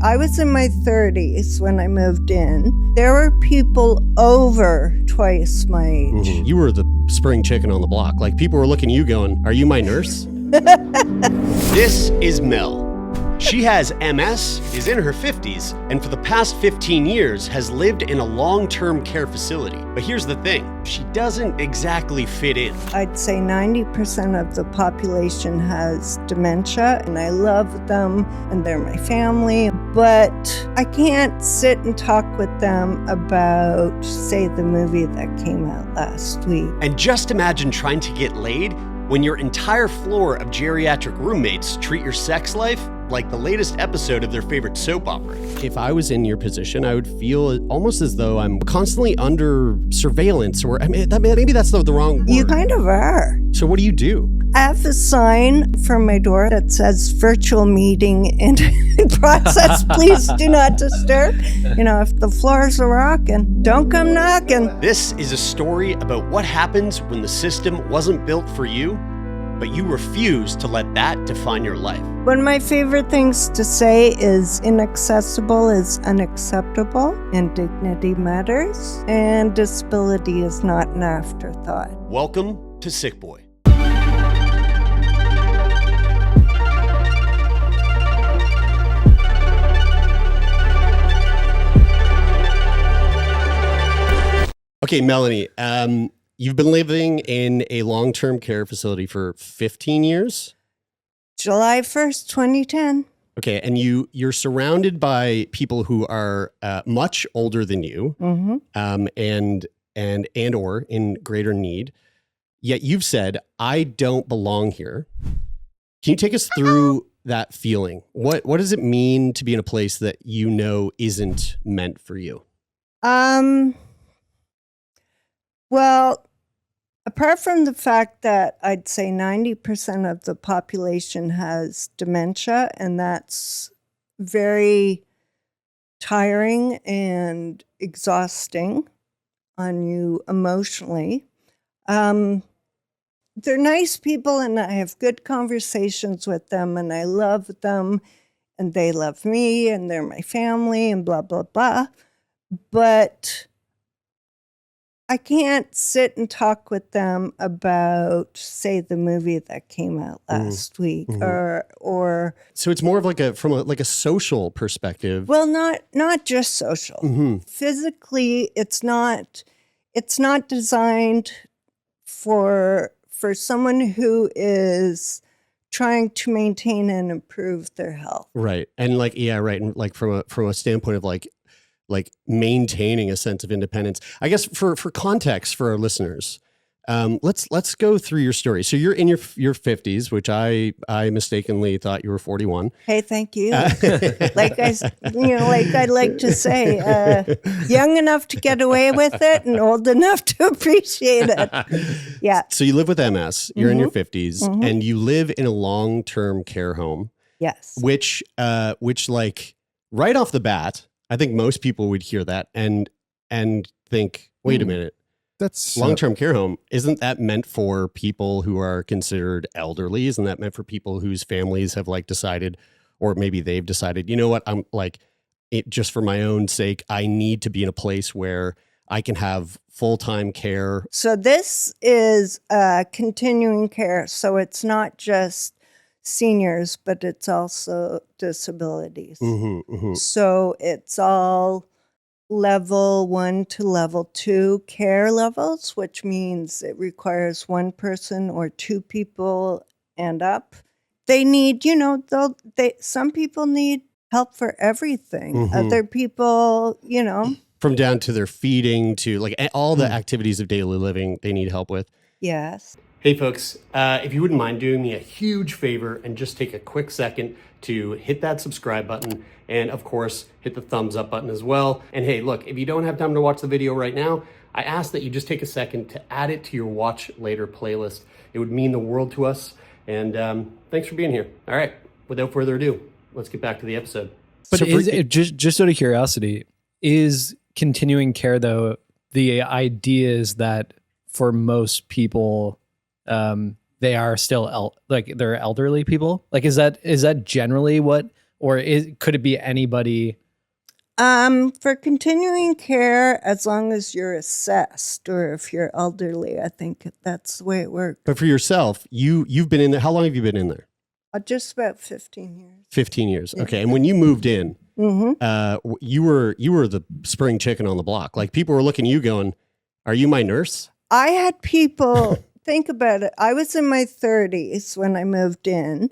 I was in my 30s when I moved in. There were people over twice my age. Mm-hmm. You were the spring chicken on the block. Like, people were looking at you going, are you my nurse? This is Mel. She has MS, is in her 50s, and for the past 15 years has lived in a long-term care facility. But here's the thing, she doesn't exactly fit in. I'd say 90% of the population has dementia, and I love them, and they're my family, but I can't sit and talk with them about, say, the movie that came out last week. And just imagine trying to get laid when your entire floor of geriatric roommates treat your sex life like the latest episode of their favorite soap opera. If I was in your position, I would feel almost as though I'm constantly under surveillance, or maybe that's the wrong word. You kind of are. So what do you do? I have a sign from my door that says virtual meeting in process. Please do not disturb. You know, if the floors are rocking, don't come knocking. This is a story about what happens when the system wasn't built for you, but you refuse to let that define your life. One of my favorite things to say is inaccessible is unacceptable, and dignity matters, and disability is not an afterthought. Welcome to Sickboy. Okay, Melanie, you've been living in a long-term care facility for 15 years? July 1st, 2010. Okay, and you're surrounded by people who are much older than you, and or in greater need. Yet you've said, I don't belong here. Can you take us through that feeling? What does it mean to be in a place that you know isn't meant for you? Well, apart from the fact that I'd say 90% of the population has dementia, and that's very tiring and exhausting on you emotionally. They're nice people, and I have good conversations with them, and I love them, and they love me, and they're my family, and blah, blah, blah. But I can't sit and talk with them about, say, the movie that came out last week, or. So it's more of from a social perspective. Well, not just social. Physically, it's not designed for someone who is trying to maintain and improve their health. Right, and right, and from a standpoint of like maintaining a sense of independence. I guess for context for our listeners, let's go through your story. So you're in your 50s, which I mistakenly thought you were 41. Hey, thank you. Like I'd like to say, young enough to get away with it and old enough to appreciate it. Yeah. So you live with MS. You're in your 50s, and you live in a long-term care home. Yes. Which like right off the bat, I think most people would hear that and think, wait a minute, that's long-term care home. Isn't that meant for people who are considered elderly? Isn't that meant for people whose families have decided, or maybe they've decided, you know what, I'm just for my own sake, I need to be in a place where I can have full-time care. So this is continuing care. So it's not just seniors, but it's also disabilities. So it's all level 1 to level 2 care levels, which means it requires one person or two people and up. They need, some people need help for everything. Other people, from down to their feeding to all the activities of daily living they need help with. Yes. Hey folks, if you wouldn't mind doing me a huge favor and just take a quick second to hit that subscribe button, and of course, hit the thumbs up button as well. And hey, look, if you don't have time to watch the video right now, I ask that you just take a second to add it to your watch later playlist. It would mean the world to us. And thanks for being here. All right, without further ado, let's get back to the episode. But just out of curiosity, is continuing care though, the idea is that for most people, they are still they're elderly people? Is that generally what Or could it be anybody? For continuing care, as long as you're assessed or if you're elderly, I think that's the way it works. But for yourself, you've been in there. How long have you been in there? Just about 15 years. 15 years. Okay. And when you moved in, Mm-hmm. you were the spring chicken on the block. Like people were looking at you going, are you my nurse? I had people think about it. I was in my 30s when I moved in.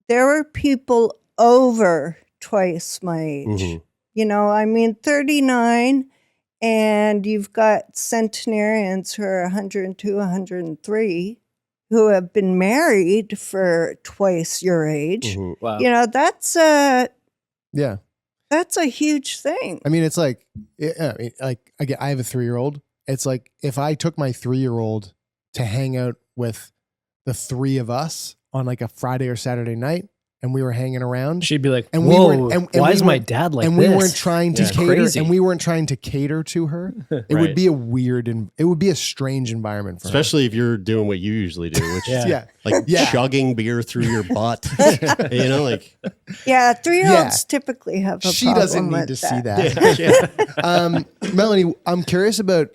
There were people over twice my age. Mhm. You know, I mean, 39, and you've got centenarians who are 102, 103, who have been married for twice your age. Mhm. Wow. You know, that's a huge thing. I mean, it's like, I have a 3-year-old. It's like if I took my 3-year-old to hang out with the 3 of us on like a Friday or Saturday night, and we were hanging around, She'd be like, And whoa, we weren't- and why we is my weren't- dad like and this? we weren't trying to Yeah, cater, crazy. and we weren't trying to cater to her. It Right. would be a weird and it would be a strange environment for Especially if you're doing what you usually do, which Yeah. is her. Yeah. like Yeah. chugging beer through your butt. You know, like Yeah, 3-year-olds typically have a She problem doesn't need with to see that. that. Melanie, I'm curious about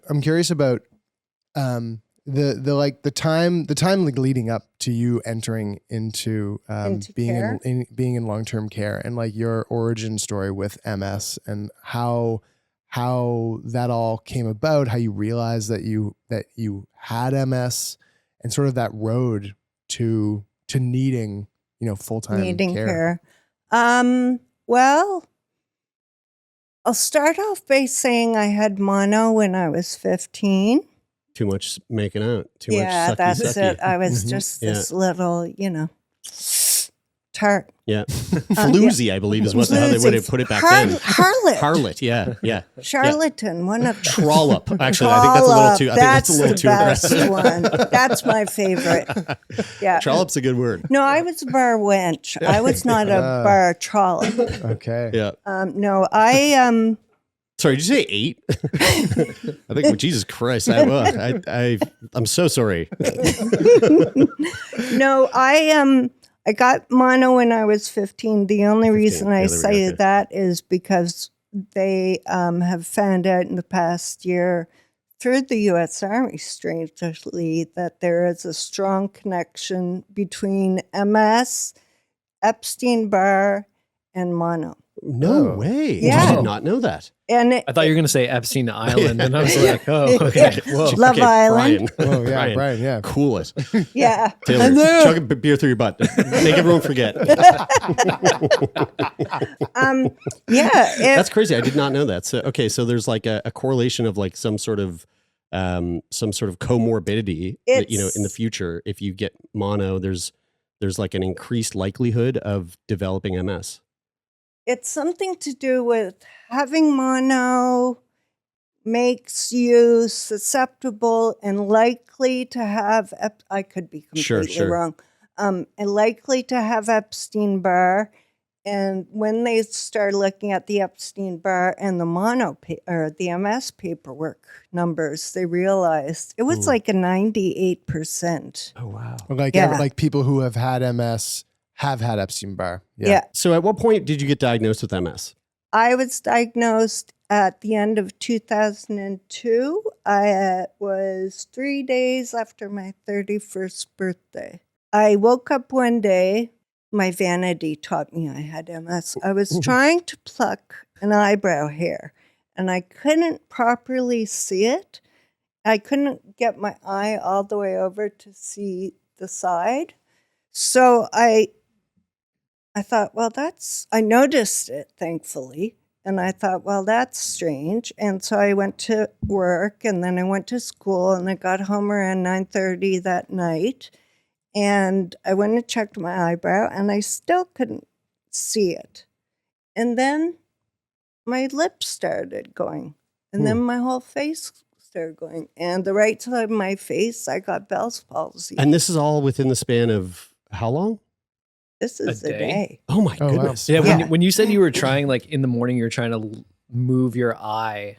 the time like leading up to you entering into being care? being in long-term care, and like your origin story with MS and how that all came about, how you realized that you had MS, and sort of that road to needing, full-time Needing care. care. Well, I'll start off by saying I had mono when I was 15. too much making out. Too Yeah, much sucky that's sucky. it. I was Mhm. just Yeah. this little, tart. Yeah. Floozy, I believe, is how they would have put it back then. Harlot. Harlot, yeah, yeah. Charlatan, one of Trollop. Actually, I think that's a little too. I think that's a little too That's aggressive. the best one. That's my favorite. Yeah. Trollop's a good word. No, I was a bar wench. I was not a bar trollop. Okay. Yeah. No, I Sorry, did you say 8? I think, Jesus Christ, I'm so sorry. No, I got mono when I was 15. The only 15. reason Yeah, I there we go, say okay. that is because they have found out in the past year through the U.S. Army, strangely, that there is a strong connection between MS, Epstein-Barr, and mono. No Oh. way. Yeah. I did not know that. And I thought you were going to say Epstein Island, and I was like, oh, okay. Whoa. Love Island. Brian. Oh yeah, Brian. Yeah. Cool it. yeah. Taylor, And then- chug a beer through your butt. Make everyone forget. Yeah. That's crazy. I did not know that. So, okay, so there's like a correlation of like some sort of comorbidity that, in the future, if you get mono, there's like an increased likelihood of developing MS. It's something to do with having mono makes you susceptible and likely to have, I could be completely Sure. wrong, and likely to have Epstein-Barr. And when they started looking at the Epstein-Barr and the or the MS paperwork numbers, they realized it was like a 98%. Oh, wow. Like Yeah. like people who have had MS have had Epstein-Barr. Yeah. So at what point did you get diagnosed with MS? I was diagnosed at the end of 2002. I was 3 days after my 31st birthday. I woke up one day. My vanity taught me I had MS. I was trying to pluck an eyebrow hair, and I couldn't properly see it. I couldn't get my eye all the way over to see the side. So I thought, well, I noticed it, thankfully. And I thought, well, that's strange. And so I went to work, and then I went to school, and I got home around 9:30 that night. And I went and checked my eyebrow, and I still couldn't see it. And then my lips started going, and then my whole face started going. And the right side of my face, I got Bell's palsy. And this is all within the span of how long? This is A a day? day. Oh my Oh, wow. goodness. Yeah, Yeah. when you said you were trying, like in the morning, you're trying to move your eye.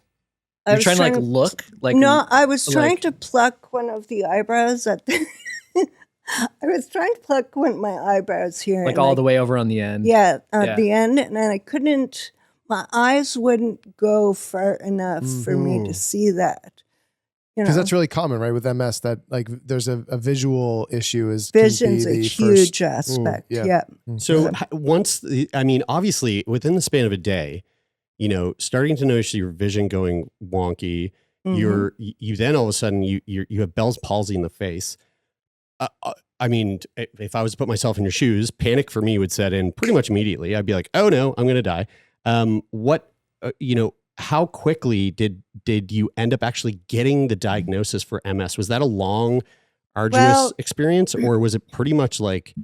I You're was trying to like look like No, I was trying like- to pluck one of the eyebrows at the I was trying to pluck one of my eyebrows here. Like and all the way over on the end. Yeah, at Yeah. the end. And I couldn't, my eyes wouldn't go far enough for me to see that. You know, Because that's really common, right? With MS, that like there's a visual issue can vision's be a the huge first- aspect. yeah. Yeah. So obviously within the span of a day, starting to notice your vision going wonky, Mhm. you then all of a sudden you have Bell's palsy in the face. I mean, if I was to put myself in your shoes, panic for me would set in pretty much immediately. I'd be like, oh no, I'm going to die. How quickly did you end up actually getting the diagnosis for MS? Was that a long, arduous experience, or was it pretty much like,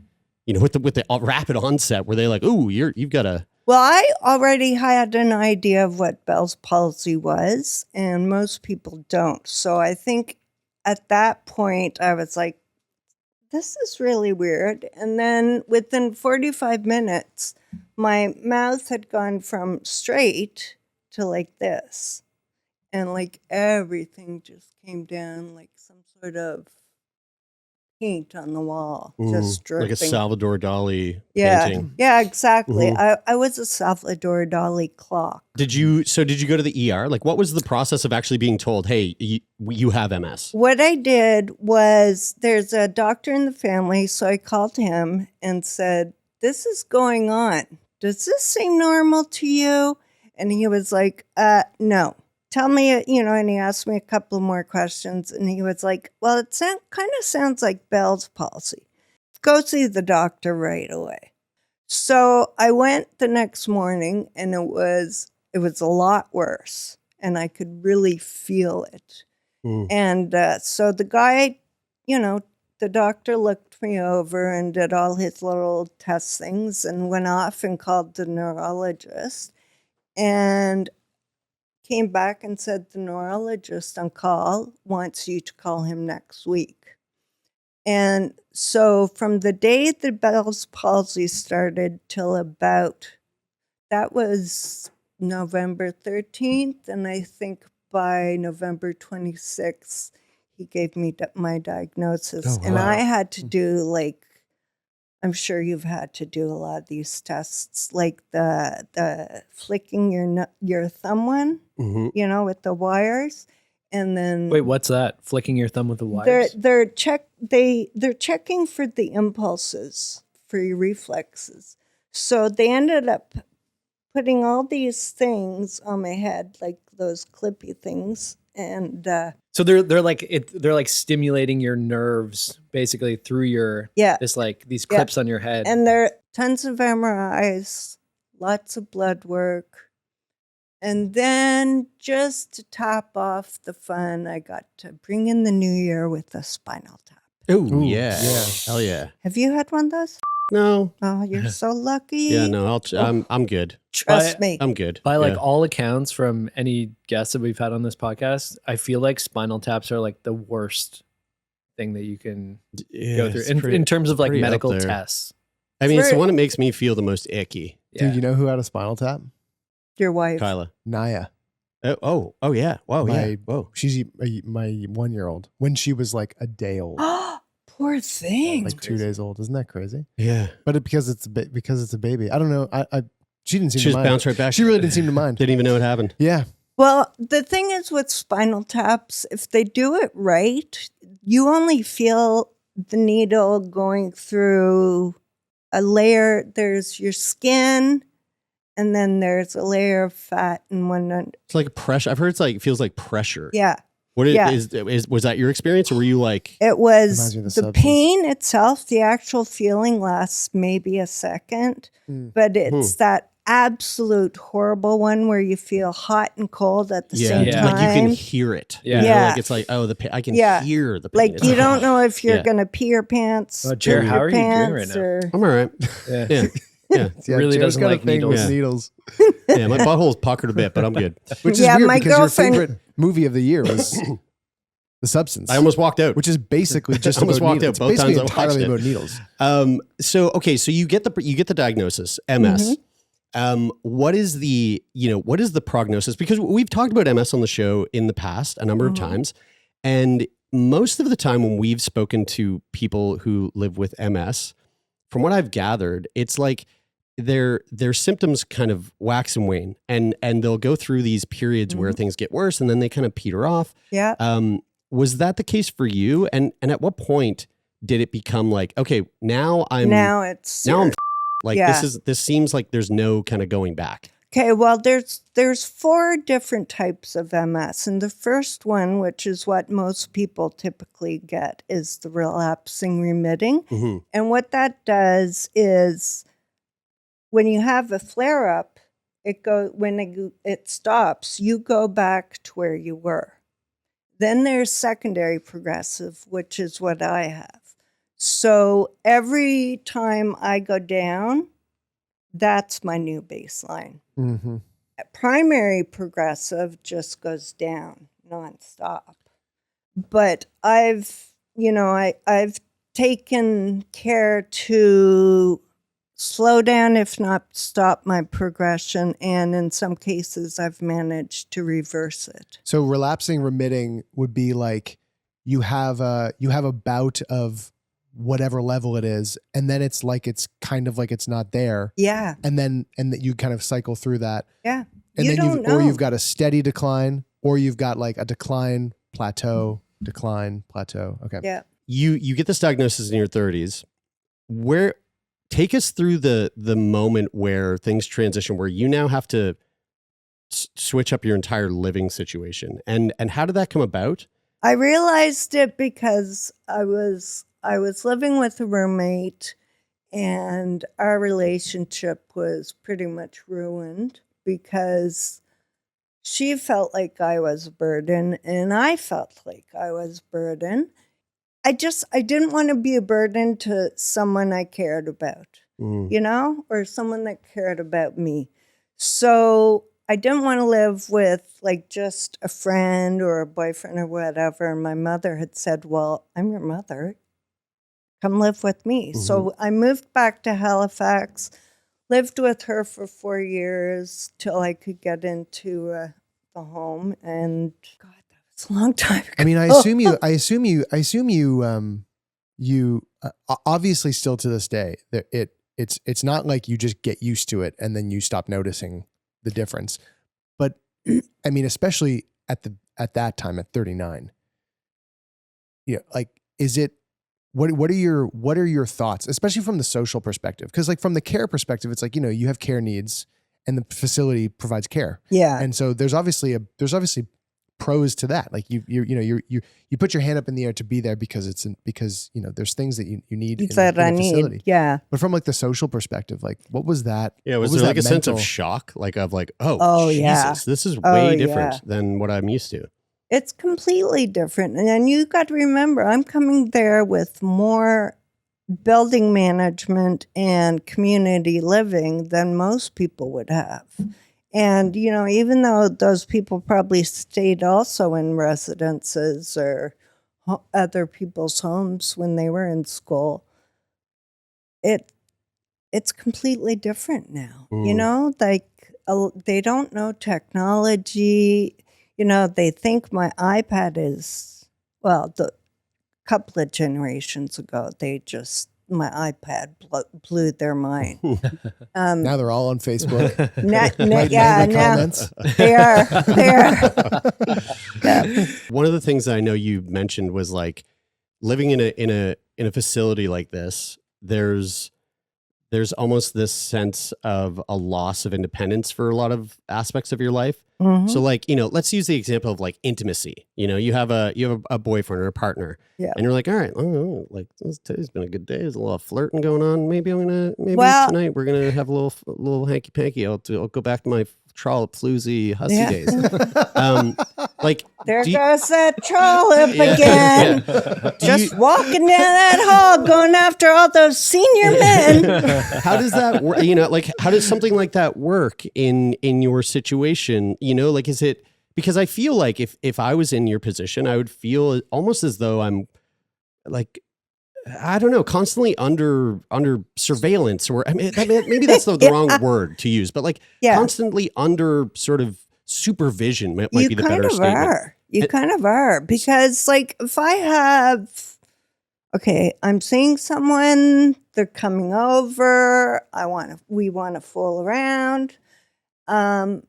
with the rapid onset, were they like, "Ooh, you've got a"? Well, I already had an idea of what Bell's palsy was, and most people don't. So I think at that point, I was like, this is really weird. And then within 45 minutes, my mouth had gone from straight to like this. And like everything just came down like some sort of paint on the wall, just dripping. Like a Salvador Dali Yeah, painting. yeah, exactly. Mhm. I was a Salvador Dali clock. Did you go to the ER? Like, what was the process of actually being told, hey, you have MS? What I did was there's a doctor in the family, so I called him and said, this is going on. Does this seem normal to you? And he was like, no. Tell me, and he asked me a couple more questions, and he was like, well, it kind of sounds like Bell's palsy. Go see the doctor right away. So I went the next morning, and it was a lot worse, and I could really feel it. And so the guy, the doctor looked me over and did all his little test things and went off and called the neurologist and came back and said the neurologist on call wants you to call him next week. And so from the day the Bell's palsy started till that was November 13th, and I think by November 26th, he gave me my diagnosis. Oh, And wow. I had to do I'm sure you've had to do a lot of these tests, like the flicking your thumb one, Mm-hmm. with the wires. And then Wait, what's that? Flicking your thumb with the wires? they're checking for the impulses, for your reflexes. So they ended up putting all these things on my head, like those clippy things, and So they're like stimulating your nerves basically through your these clips on your head. and there are tons of MRIs, lots of blood work, and then just to top off the fun, I got to bring in the new year with a spinal tap. Oh, Ooh, yeah. yeah. Hell yeah. Have you had one of those? No. Oh, you're so lucky. Yeah, no, I'm good. Trust me. I'm good. By like Yeah. all accounts from any guests that we've had on this podcast, I feel like spinal taps are like the worst thing that you can go through in terms of like pretty up medical there. tests. I mean, it's the Very- one that makes me feel the most icky. Dude, you know who had a spinal tap? Your wife. Kyla. Naya. Oh, yeah. Wow, yeah. Whoa. She's my 1-year-old when she was like a day old, Poor thing. like 2 days old. Isn't that crazy? Yeah. But because it's a baby. I don't know. She didn't seem She to just mind. bounced right back. She really didn't seem to mind. Didn't even know it happened. Yeah. Well, the thing is with spinal taps, if they do it right, you only feel the needle going through a layer. There's your skin, and then there's a layer of fat in one end. It's like pressure. I've heard it feels like pressure. Yeah. What Yeah. was that your experience, or were you like? It was Reminds me of the the substance. pain itself, the actual feeling lasts maybe a second, but it's that absolute horrible one where you feel hot and cold at the same Yeah. time. Like you can hear it. Yeah. You know, Yeah. like it's like, oh, the pain. I can Yeah. hear the pain. Like It's you don't know if you're Yeah. gonna pee your pants. Jared, poop how your are you doing right pants, now? or- I'm all right. Yeah. Yeah. Yeah. Yeah, Really Jared's doesn't got a like thing needles. with Yeah. needles. Yeah, my butthole's puckered a bit, but I'm good. Which is Yeah, weird my because girlfriend- your favorite movie of the year was The Substance. I almost walked out. which is basically just I almost about walked needles. out It's both basically times I watched entirely it. about needles. So you get the diagnosis, MS. What is the prognosis? Because we've talked about MS on the show in the past a number of times, and most of the time when we've spoken to people who live with MS, from what I've gathered, it's like their symptoms kind of wax and wane, and they'll go through these periods where things get worse and then they kind of peter off. Yeah. Was that the case for you? And at what point did it become like, okay, now I'm like, Yeah. this seems like there's no kind of going back. Okay, well, there's 4 different types of MS, and the first one, which is what most people typically get, is the relapsing remitting. Mm-hmm. And what that does is, when you have a flare up, when it stops, you go back to where you were. Then there's secondary progressive, which is what I have. So every time I go down, that's my new baseline. Mm-hmm. Primary progressive just goes down nonstop. But I've taken care to slow down, if not stop my progression. And in some cases, I've managed to reverse it. So relapsing remitting would be like you have a bout of whatever level it is, and then it's kind of like it's not there. Yeah. And that you kind of cycle through that. Yeah. And You then don't know. you've got a steady decline, or you've got like a decline, plateau, decline, plateau. Okay. Yeah. You get this diagnosis in your 30s. Take us through the moment where things transition, where you now have to switch up your entire living situation, and how did that come about? I realized it because I was living with a roommate, and our relationship was pretty much ruined because she felt like I was a burden and I felt like I was a burden. I didn't want to be a burden to someone I cared about, or someone that cared about me. So I didn't want to live with like just a friend or a boyfriend or whatever. And my mother had said, well, I'm your mother. Come live with me. Mm-hmm. So I moved back to Halifax, lived with her for 4 years till I could get into the home. And God, that was a long time ago. I mean, I assume you obviously still to this day that it's not like you just get used to it and then you stop noticing the difference. But I mean, especially at that time at 39, like, is it, what are your thoughts, especially from the social perspective? Because like from the care perspective, it's like, you have care needs and the facility provides care. Yeah. And so there's obviously pros to that. Like you put your hand up in the air to be there because there's things that you need in the facility. Yeah. But from like the social perspective, like what was that? Yeah, was there like a sense of shock, like of like, Oh, Jesus, yeah. this is way Oh, different yeah. than what I'm used to. It's completely different. And you got to remember, I'm coming there with more building management and community living than most people would have. And, even though those people probably stayed also in residences or other people's homes when they were in school, it's completely different now. Like they don't know technology. They think my iPad is, the couple of generations ago, my iPad blew their mind. Now they're all on Facebook. Comments. They are. Yeah. One of the things that I know you mentioned was like living in a facility like this, there's almost this sense of a loss of independence for a lot of aspects of your life. Mm-hmm. So like, let's use the example of like intimacy. You have a boyfriend or a partner, Yeah. and you're like, all right, like today's been a good day. There's a lot of flirting going on. Maybe Well- tonight we're gonna have a little hanky panky. I'll go back to my trollop floozy hussy Yeah. days. Like There do you- goes that trollop again. Just walking down that hall, going after all those senior men. how does that work? Like how does something like that work in your situation? Like is it, because I feel like if I was in your position, I would feel almost as though I'm like, I don't know, constantly under surveillance, or maybe that's the wrong word to use, but like Yeah. constantly under sort of supervision might be the better statement. Are. You kind of are, because like if I have, okay, I'm seeing someone, they're coming over, we want to fool around. And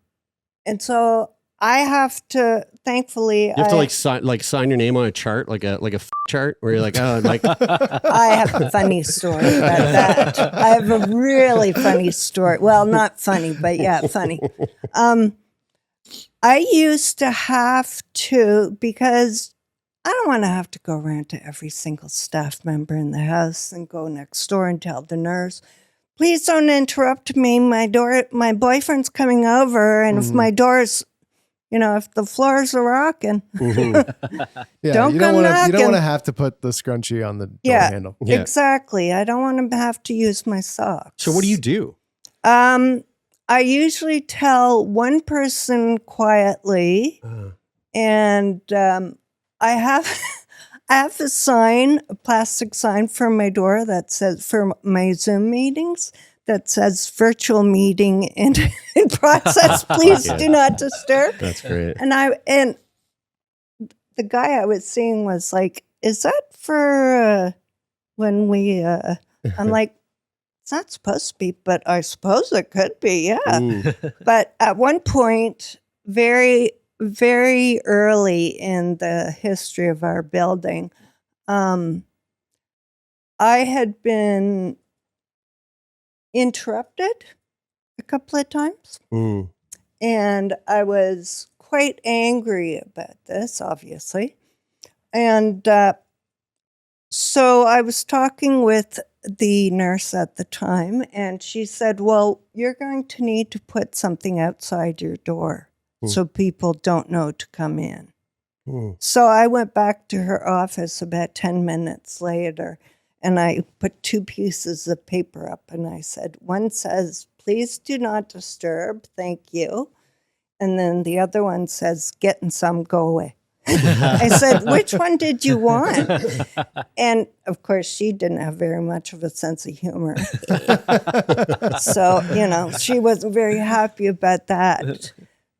so I have to, thankfully, You have to sign your name on a chart, like a chart, where you're like, oh, like I have a funny story about that. I have a really funny story. Well, not funny, but yeah, funny. I used to have to, because I don't want to have to go around to every single staff member in the house and go next door and tell the nurse, please don't interrupt me. My boyfriend's coming over, and if my door's, if the floors are rocking, Yeah, don't you come knocking. You don't want to have to put the scrunchie on the door handle. Yeah. Exactly. I don't want to have to use my socks. So what do you do? I usually tell one person quietly, and I have a sign, a plastic sign for my door that says, for my Zoom meetings, that says virtual meeting in process. Please do not disturb. That's great. And the guy I was seeing was like, is that for when we, I'm like, it's not supposed to be, but I suppose it could be, yeah. But at one point, very, very early in the history of our building, I had been interrupted a couple of times. And I was quite angry about this, obviously. And so I was talking with the nurse at the time, and she said, well, you're going to need to put something outside your door so people don't know to come in. So I went back to her office about 10 minutes later, and I put 2 pieces of paper up, and I said, one says, please do not disturb, thank you. And then the other one says, getting some, go away. I said, which one did you want? And of course, she didn't have very much of a sense of humor. So, she wasn't very happy about that.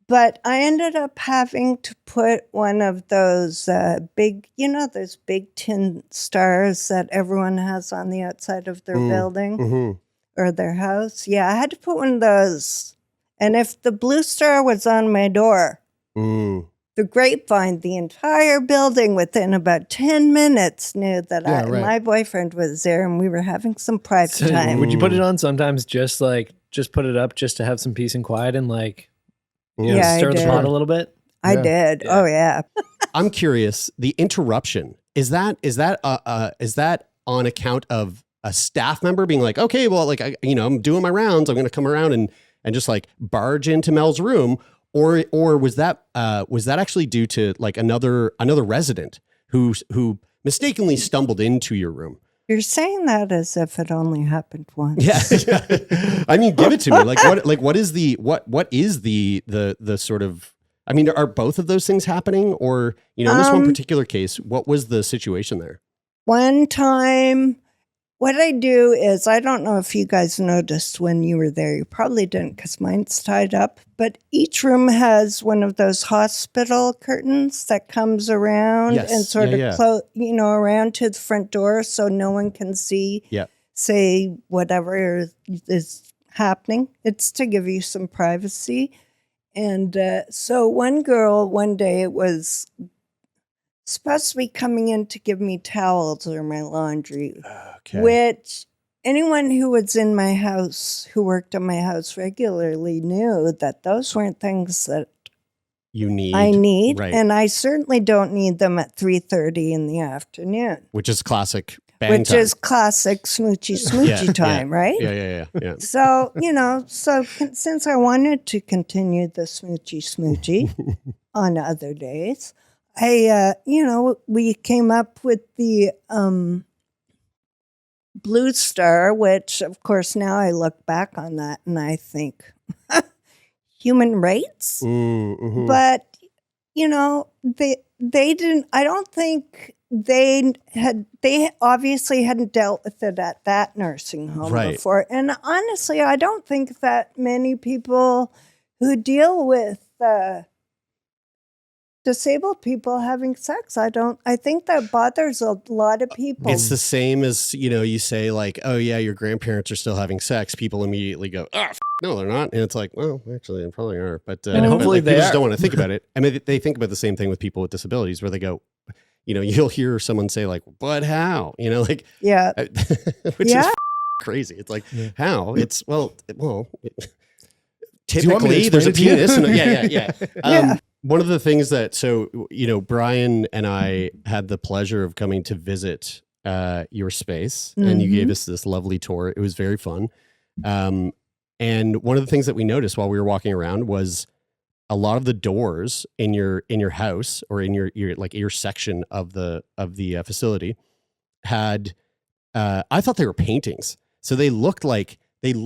But I ended up having to put one of those big, those big tin stars that everyone has on the outside of their building or their house. Yeah, I had to put one of those. And if the blue star was on my door, the grapevine, the entire building within about 10 minutes knew that my boyfriend was there and we were having some private time. Would you put it on sometimes just put it up just to have some peace and quiet and stir the pot a little bit? I did. Yeah. Oh, yeah. I'm curious, the interruption, is that on account of a staff member being like, okay, well, I'm doing my rounds, I'm going to come around and just barge into Mel's room? Or was that actually due to another resident who mistakenly stumbled into your room? You're saying that as if it only happened once. Yeah. I mean, give it to me. What is the sort of, I mean, are both of those things happening? Or, in this one particular case, what was the situation there? One time, what I do is, I don't know if you guys noticed when you were there. You probably didn't because mine's tied up. But each room has one of those hospital curtains that comes around and sort of around to the front door so no one can see, say, whatever is happening. It's to give you some privacy. And so one girl, one day, it was supposed to be coming in to give me towels or my laundry, which anyone who was in my house, who worked in my house regularly, knew that those weren't things that I need. Right. And I certainly don't need them at 3:30 in the afternoon. Which is classic bang time. Is classic smoochy time, right? Yeah. So, since I wanted to continue the smoochy on other days, we came up with the Blue Star, which, of course, now I look back on that and I think, human rights? Mm-hmm. But, they didn't, I don't think they obviously hadn't dealt with it at that nursing home before. And honestly, I don't think that many people who deal with disabled people having sex. I think that bothers a lot of people. It's the same as, you say like, oh yeah, your grandparents are still having sex. People immediately go, no, they're not. And it's like, well, actually, they probably are. But And hopefully people just are. don't want to think about it. I mean, they think about the same thing with people with disabilities where they go, you'll hear someone say like, but how? Yeah. Which is crazy. It's like, how? It's, well, typically there's a penis. And, yeah. One of the things that, Brian and I had the pleasure of coming to visit your space, and you gave us this lovely tour. It was very fun. And one of the things that we noticed while we were walking around was a lot of the doors in your house or in your section of the facility had, I thought they were paintings. So they looked like, when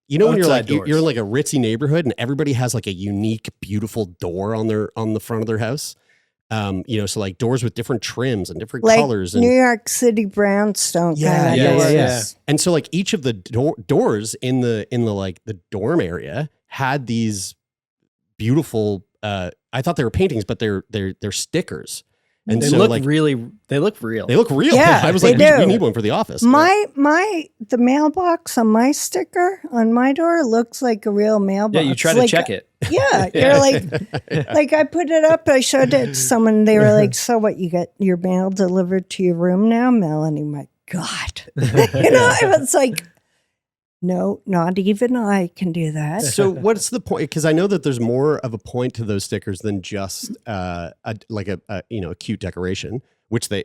you're like you're in like a ritzy neighborhood and everybody has like a unique, beautiful door on the front of their house. So like doors with different trims and different like colors and New York City brownstone kind of doors. Yeah. And so like each of the doors in the like the dorm area had these beautiful I thought they were paintings, but they're stickers. And they so look like real. They look real. Yeah, I was they like, we do. need one for the office. The mailbox on my sticker on my door looks like a real mailbox. Yeah, you try to check it. Yeah, you're like I put it up. I showed it to someone. They were like, "So what? You get your mail delivered to your room now, Melanie?" My God, I was like, "No, not even I can do that." So what's the point? Because I know that there's more of a point to those stickers than just a cute decoration, which they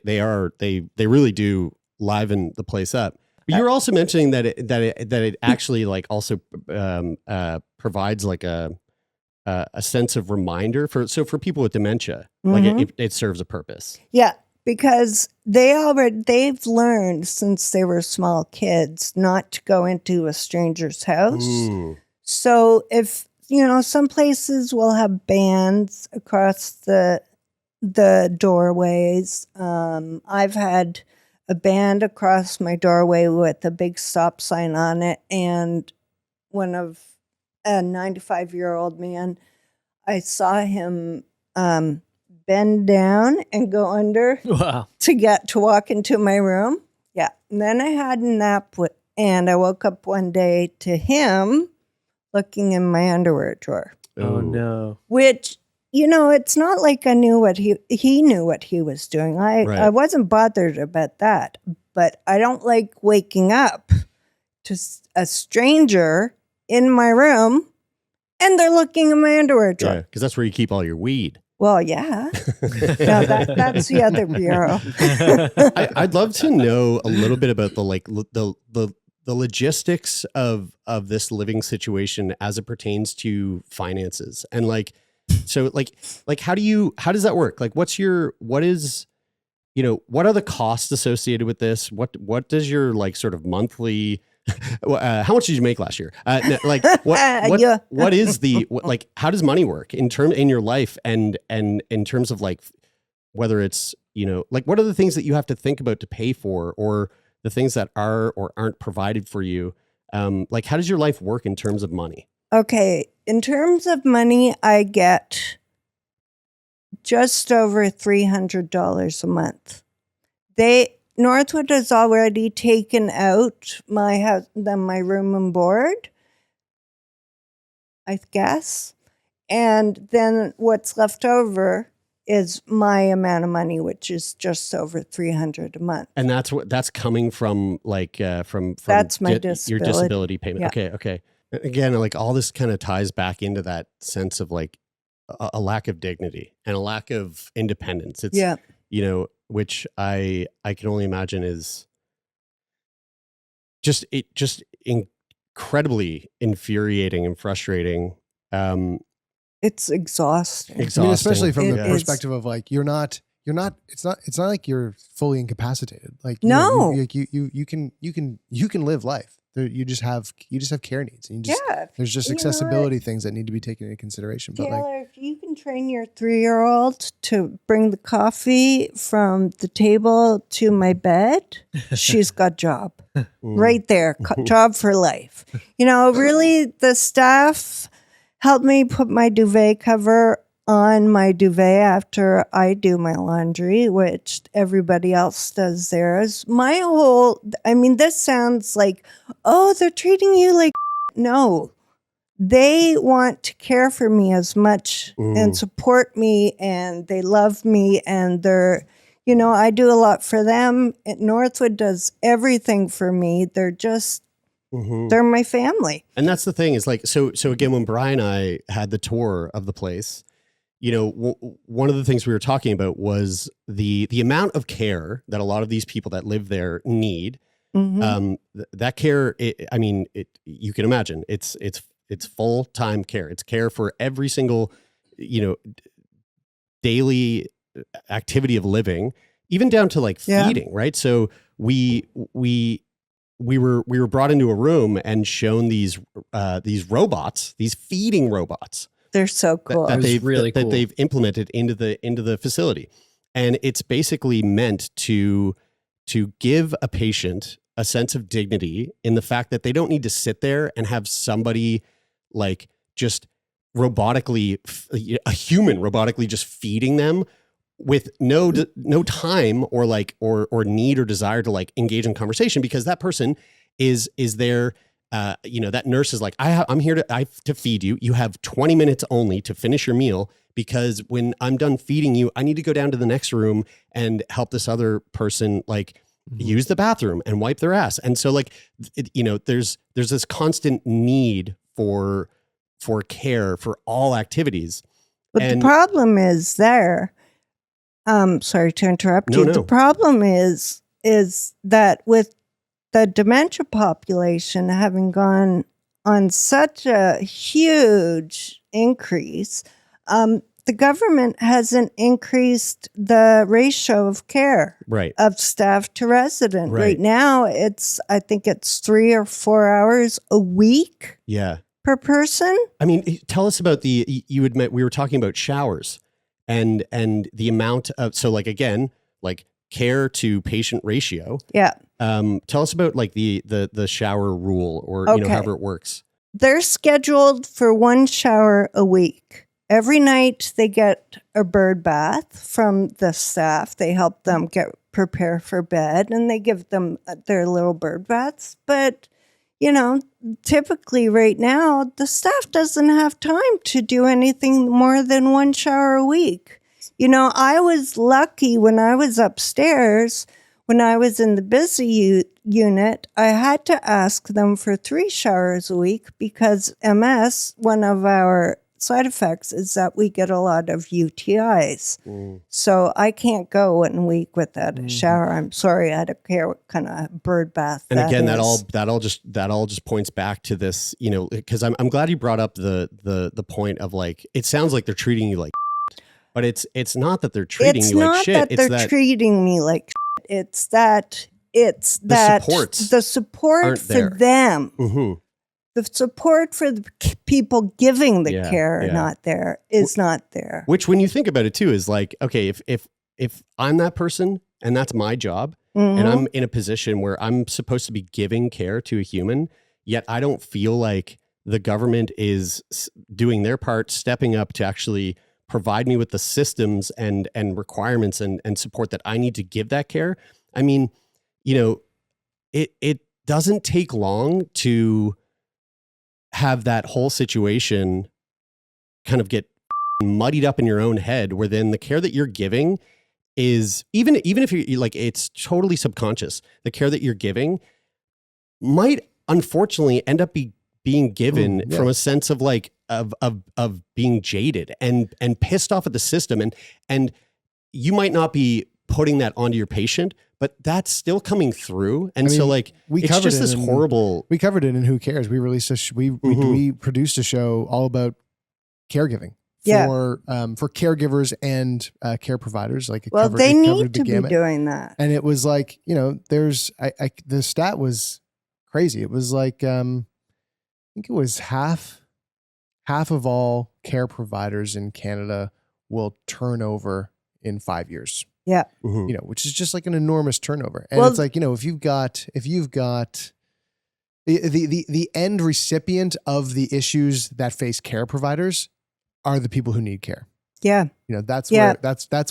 really do liven the place up. But you're also mentioning that it actually like also provides like a sense of reminder for people with dementia, like it serves a purpose. Yeah, because they've learned since they were small kids not to go into a stranger's house. Ooh. So if some places will have bands across the doorways. I've had a band across my doorway with a big stop sign on it, and a 95-year-old man, I saw him bend down and go under to walk into my room. Yeah. And then I had a nap and I woke up one day to him looking in my underwear drawer. Oh no. Which, it's not like I knew he knew what he was doing. I wasn't bothered about that, but I don't like waking up to a stranger in my room and they're looking in my underwear drawer. Yeah, because that's where you keep all your weed. Well, yeah. No, that's the other bureau. I'd love to know a little bit about the logistics of this living situation as it pertains to finances, and like how does that work? Like, what are the costs associated with this? What does your like sort of monthly how much did you make last year? What is how does money work in your life and in terms of like whether it's what are the things that you have to think about to pay for, or the things that are or aren't provided for you? How does your life work in terms of money? Okay, in terms of money, I get just over $300 a month. Northwood has already taken out my house, my room and board, I guess. And then what's left over is my amount of money, which is just over $300 a month. And that's coming from from that's my disability. Your disability payment. Yeah. Okay. Again, like all this kind of ties back into that sense of like a lack of dignity and a lack of independence. It's which I can only imagine is just incredibly infuriating and frustrating. It's exhausting. I mean, especially from the perspective of like you're not it's not like you're fully incapacitated. Like you can live life. You just have care needs. And there's just accessibility things that need to be taken into consideration. But Taylor, if you can train your 3-year-old to bring the coffee from the table to my bed, she's got job right there. Job for life. Really, the staff helped me put my duvet cover on my duvet after I do my laundry, which everybody else does theirs. My whole, I mean, this sounds like, oh, they're treating you like no. They want to care for me as much and support me, and they love me, and they're, you know, I do a lot for them. Northwood does everything for me. They're just, they're my family. And that's the thing is like, so again, when Brian and I had the tour of the place, you know, one of the things we were talking about was the amount of care that a lot of these people that live there need. That care, you can imagine it's full-time care. It's care for every single, you know, daily activity of living, even down to like feeding, right? So we were brought into a room and shown these robots, these feeding robots. They're so cool. That cool. they've implemented into the facility. And it's basically meant to give a patient a sense of dignity in the fact that they don't need to sit there and have somebody like just robotically, a human robotically just feeding them with no time or like, or need or desire to like engage in conversation, because that person is there. You know, that nurse is like, I'm here to feed you. You have 20 minutes only to finish your meal, because when I'm done feeding you, I need to go down to the next room and help this other person like use the bathroom and wipe their ass. And so like, you know, there's this constant need for care for all activities. But the problem is there. Sorry to interrupt you. The problem is that with the dementia population having gone on such a huge increase, the government hasn't increased the ratio of care of staff to resident. Right now, I think it's 3 or 4 hours a week per person. I mean, tell us about you admit we were talking about showers and the amount of, so like, again, like care to patient ratio. Yeah. Tell us about like the shower rule, or you know, however it works. They're scheduled for 1 shower a week. Every night they get a bird bath from the staff. They help them prepare for bed, and they give them their little bird baths. But, you know, typically right now, the staff doesn't have time to do anything more than 1 shower a week. You know, I was lucky when I was upstairs. When I was in the busy unit, I had to ask them for 3 showers a week, because MS, one of our side effects is that we get a lot of UTIs. So I can't go 1 week without a shower. I'm sorry, I don't care what kind of bird bath. And again, that is. all just points back to this, you know, because I'm glad you brought up the point of like, it sounds like they're treating you like shit, but it's not that they're treating you like shit. It's not that they're treating me like shit. It's that the support for them. The support for the people giving the care is not there. Which, when you think about it too, is like, okay, if I'm that person and that's my job, and I'm in a position where I'm supposed to be giving care to a human, yet I don't feel like the government is doing their part, stepping up to actually provide me with the systems and requirements and support that I need to give that care. I mean, you know, it doesn't take long to have that whole situation kind of get muddied up in your own head, where then the care that you're giving is, even if you're like, it's totally subconscious, the care that you're giving might unfortunately end up being given from a sense of like of being jaded and pissed off at the system, and you might not be putting that onto your patient, but that's still coming through. And so like, it's just this horrible. We covered it in Who Cares. We released we produced a show all about caregiving for caregivers and care providers. Like, they need to be doing that. And it was like, you know, the stat was crazy. It was like, I think it was half of all care providers in Canada will turn over in 5 years. Yeah. You know, which is just like an enormous turnover. And it's like, you know, if you've got the end recipient of the issues that face care providers are the people who need care. Yeah. You know, that's Yeah.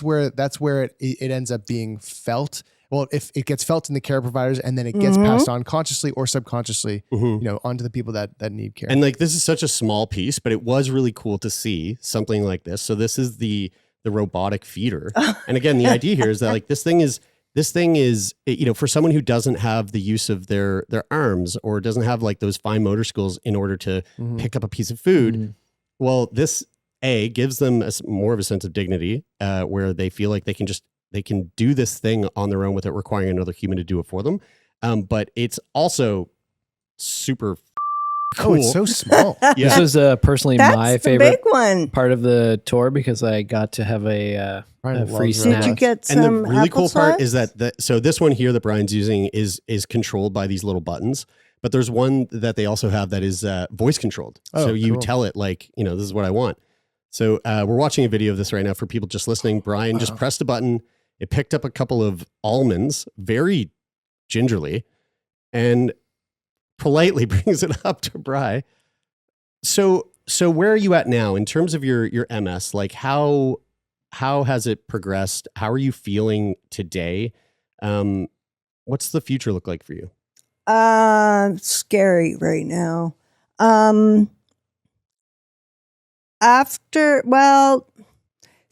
where it ends up being felt. Well, if it gets felt in the care providers and then it gets passed on consciously or subconsciously, you know, onto the people that need care. And like, this is such a small piece, but it was really cool to see something like this. So this is the robotic feeder. And again, the idea here is that like, this thing is, you know, for someone who doesn't have the use of their arms or doesn't have like those fine motor skills in order to pick up a piece of food. Well, this gives them more of a sense of dignity, where they feel like they can do this thing on their own without requiring another human to do it for them. But it's also super cool. Oh, it's so small. This was personally That's my the favorite big one. part of the tour because I got to have a free loves snack. Did you get some And the really cool part applesauce? is that so this one here that Brian's using is controlled by these little buttons, but there's one that they also have that is voice controlled. Oh, so you cool. tell it like, you know, this is what I want. So we're watching a video of this right now for people just listening. Brian just pressed a button. It picked up a couple of almonds very gingerly and politely brings it up to Bri. So where are you at now in terms of your MS? Like how has it progressed? How are you feeling today? What's the future look like for you? Scary right now.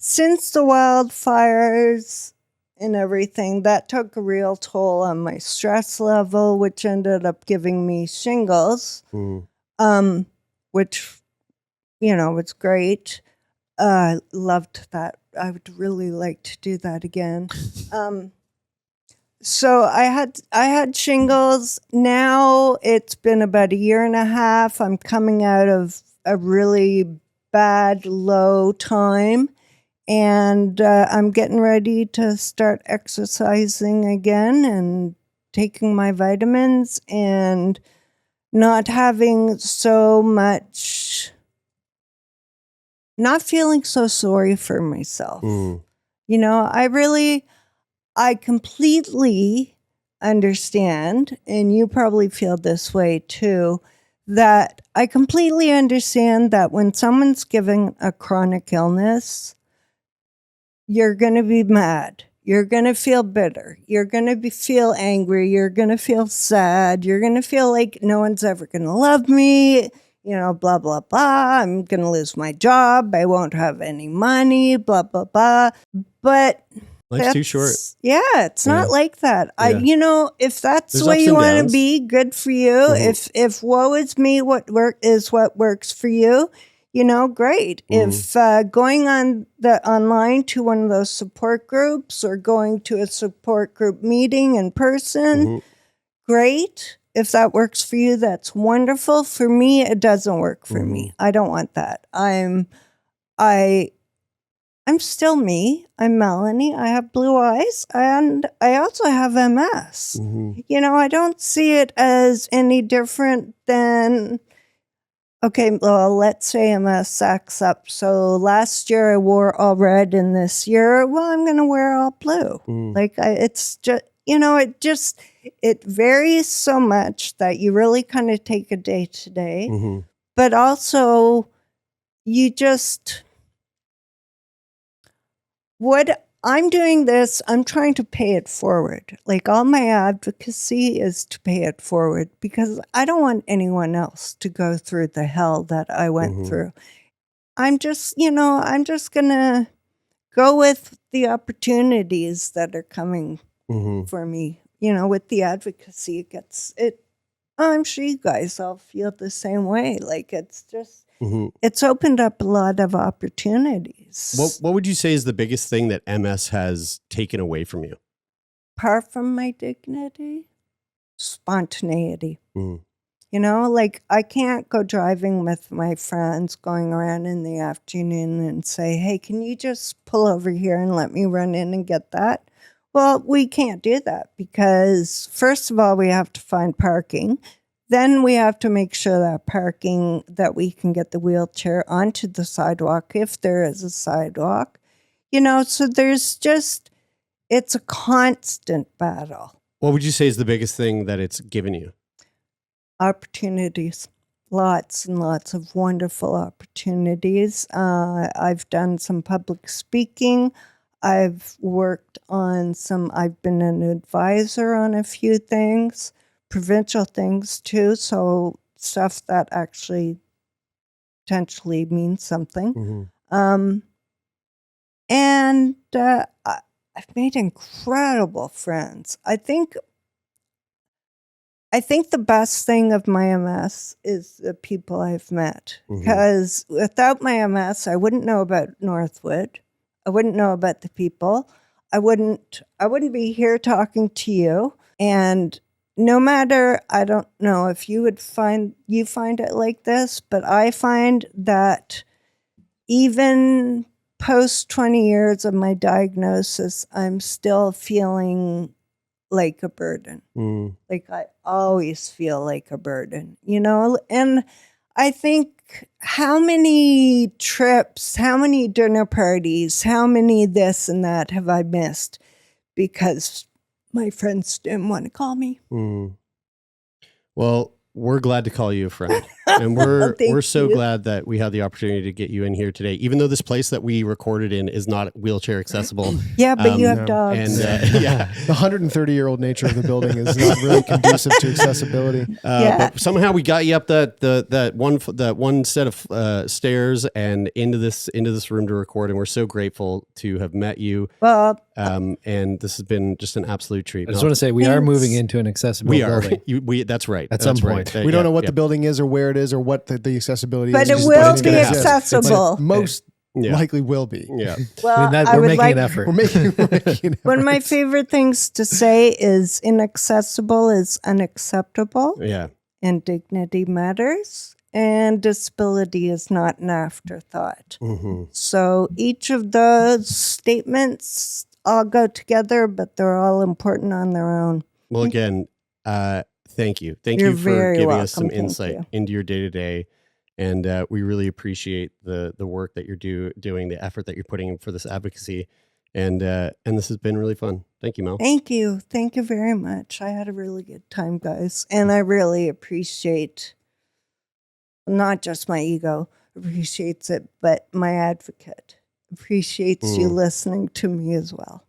Since the wildfires and everything, that took a real toll on my stress level, which ended up giving me shingles, which, you know, was great. Loved that. I would really like to do that again. So I had shingles. Now it's been about a year and a half. I'm coming out of a really bad low time, and I'm getting ready to start exercising again and taking my vitamins and not having so much, not feeling so sorry for myself. You know, I completely understand, and you probably feel this way too, that I completely understand that when someone's given a chronic illness, you're going to be mad. You're going to feel bitter. You're going to feel angry. You're going to feel sad. You're going to feel like no one's ever going to love me, you know, blah, blah, blah. I'm going to lose my job. I won't have any money, blah, blah, blah. But Life's too short. yeah, it's not like that. Yeah. You know, if that's There's the way ups you and want to downs. be, good for you. If woe is me, what works for you, you know, great. If going online to one of those support groups or going to a support group meeting in person, great. If that works for you, that's wonderful. For me, it doesn't work for me. I don't want that. I'm still me. I'm Melanie. I have blue eyes, and I also have MS. You know, I don't see it as any different than, okay, well, let's say MS acts up. So last year I wore all red, and this year, well, I'm going to wear all blue. Like, it's just, you know, it varies so much that you really kind of take a day to day. But also, you just... What I'm doing this, I'm trying to pay it forward. Like all my advocacy is to pay it forward because I don't want anyone else to go through the hell that I went through. I'm just going to go with the opportunities that are coming for me. You know, with the advocacy, I'm sure you guys all feel the same way. Like it's just, it's opened up a lot of opportunities. What would you say is the biggest thing that MS has taken away from you? Apart from my dignity, spontaneity. You know, like I can't go driving with my friends going around in the afternoon and say, hey, can you just pull over here and let me run in and get that? Well, we can't do that because first of all, we have to find parking. Then we have to make sure that we can get the wheelchair onto the sidewalk if there is a sidewalk. You know, so it's a constant battle. What would you say is the biggest thing that it's given you? Opportunities. lots and lots of wonderful opportunities. I've done some public speaking. I've worked on I've been an advisor on a few things, provincial things too, so stuff that actually potentially means something. Mm-hmm. And I've made incredible friends. I think the best thing of my MS is the people I've met. Because without my MS, I wouldn't know about Northwood. I wouldn't know about the people. I wouldn't be here talking to you. And no matter, I don't know if you find it like this, but I find that even post 20 years of my diagnosis, I'm still feeling like a burden. Like I always feel like a burden, and I think how many trips, how many dinner parties, how many this and that have I missed because my friends didn't want to call me. Well, we're glad to call you a friend. And we're so you. glad that we had the opportunity to get you in here today, even though this place that we recorded in is not wheelchair accessible. Yeah, but you have dogs. And yeah, the 130-year-old nature of the building is not really conducive to accessibility. But somehow we got you up that one set of stairs and into this room to record, and we're so grateful to have met you. Well, and this has been just an absolute treat. I just want to say we are moving into an accessible building. That's right. At some point. Right. We don't know what the building is or where it is or what the accessibility but is. it will be accessible. Most likely will be. Yeah. Well, we're making an effort. We're making an effort. One of my favorite things to say is inaccessible is unacceptable. Yeah. And dignity matters. And disability is not an afterthought. So each of those statements all go together, but they're all important on their own. Well, again, thank you. Thank You're you for very giving welcome. us some Thank insight you. into your day-to-day. And we really appreciate the work that you're doing, the effort that you're putting in for this advocacy. And this has been really fun. Thank you, Mel. Thank you. Thank you very much. I had a really good time, guys. And I really appreciate not just my ego appreciates it, but my advocate appreciates you listening to me as well.